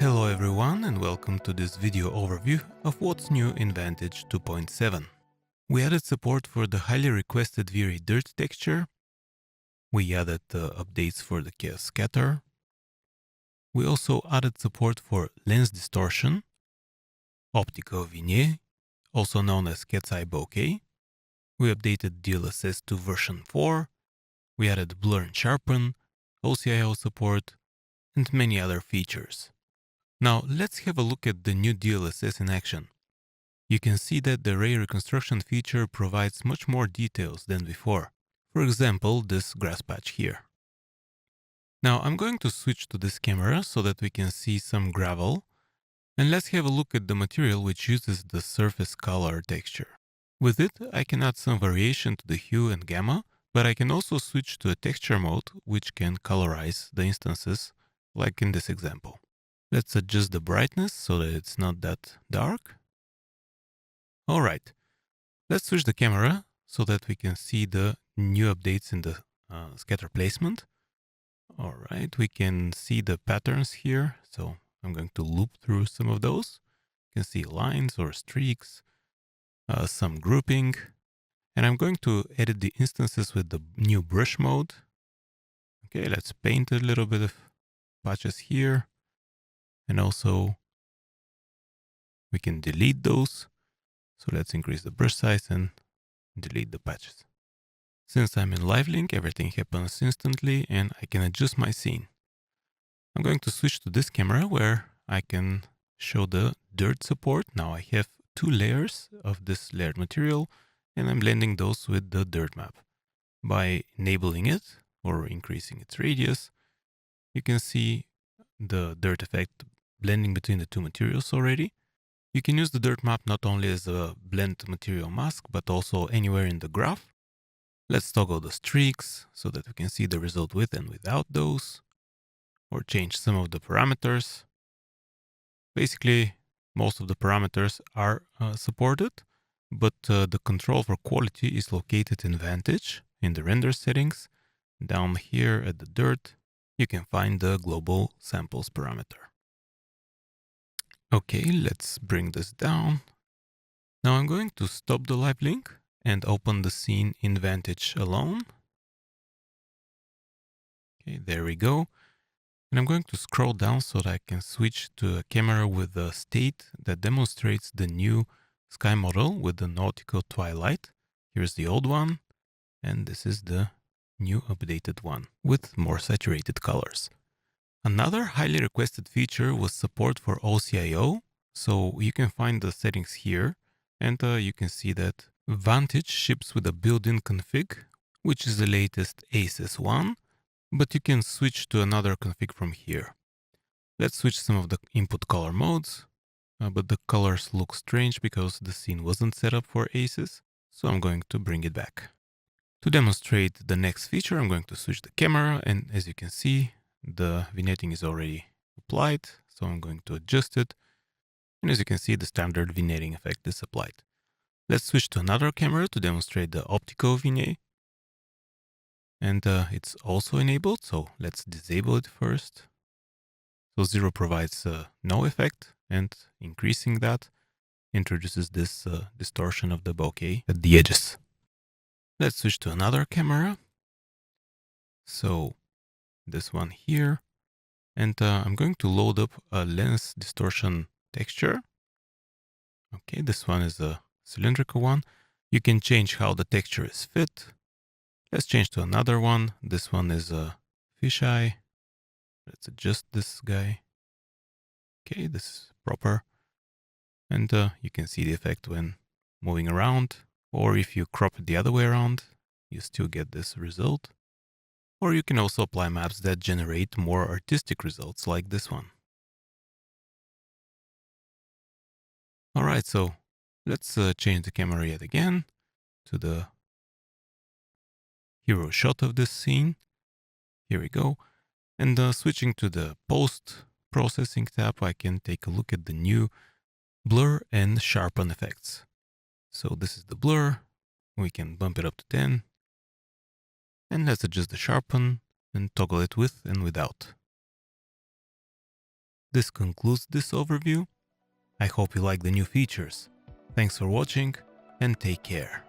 Hello everyone and welcome to this video overview of what's new in Vantage 2.7. We added support for the highly requested V-Ray dirt texture. We added updates for the chaos scatter. We also added support for lens distortion, optical vignette, also known as cat's eye bokeh. We updated DLSS to version 4. We added blur and sharpen, OCIO support, and many other features. Now let's have a look at the new DLSS in action. You can see that the ray reconstruction feature provides much more details than before. For example, this grass patch here. Now I'm going to switch to this camera so that we can see some gravel. And let's have a look at the material which uses the surface color texture. With it, I can add some variation to the hue and gamma, but I can also switch to a texture mode which can colorize the instances, like in this example. Let's adjust the brightness so that it's not that dark. Alright, let's switch the camera so that we can see the new updates in the scatter placement. Alright, we can see the patterns here, so I'm going to loop through some of those. You can see lines or streaks, some grouping, and I'm going to edit the instances with the new brush mode. Okay, let's paint a little bit of patches here. And also we can delete those. So let's increase the brush size and delete the patches. Since I'm in Live Link, everything happens instantly and I can adjust my scene. I'm going to switch to this camera where I can show the dirt support. Now I have 2 layers of this layered material and I'm blending those with the dirt map. By enabling it or increasing its radius, you can see the dirt effect blending between the 2 materials already. You can use the dirt map not only as a blend material mask, but also anywhere in the graph. Let's toggle the streaks so that we can see the result with and without those, or change some of the parameters. Basically, most of the parameters are supported, but the control for quality is located in Vantage in the render settings. Down here at the dirt, you can find the global samples parameter. Okay, let's bring this down. Now I'm going to stop the live link and open the scene in Vantage alone. Okay, there we go. And I'm going to scroll down so that I can switch to a camera with a state that demonstrates the new sky model with the nautical twilight. Here's the old one, and this is the new updated one with more saturated colors. Another highly requested feature was support for OCIO. So you can find the settings here, and you can see that Vantage ships with a built-in config, which is the latest ACES1, but you can switch to another config from here. Let's switch some of the input color modes, but the colors look strange because the scene wasn't set up for ACES, so I'm going to bring it back. To demonstrate the next feature, I'm going to switch the camera, and as you can see, the vignetting is already applied, so I'm going to adjust it. And as you can see, the standard vignetting effect is applied. Let's switch to another camera to demonstrate the optical vignette. And it's also enabled, so let's disable it first. So 0 provides no effect, and increasing that introduces this distortion of the bokeh at the edges. Let's switch to another camera. So this one here. And I'm going to load up a lens distortion texture. Okay, this one is a cylindrical one. You can change how the texture is fit. Let's change to another one. This one is a fisheye. Let's adjust this guy. Okay, this is proper. And you can see the effect when moving around. Or if you crop it the other way around, you still get this result. Or you can also apply maps that generate more artistic results like this one. Alright, so let's change the camera yet again to the hero shot of this scene. Here we go. And switching to the post-processing tab, I can take a look at the new blur and sharpen effects. So this is the blur. We can bump it up to 10. And let's adjust the sharpen and toggle it with and without. This concludes this overview. I hope you like the new features. Thanks for watching and take care.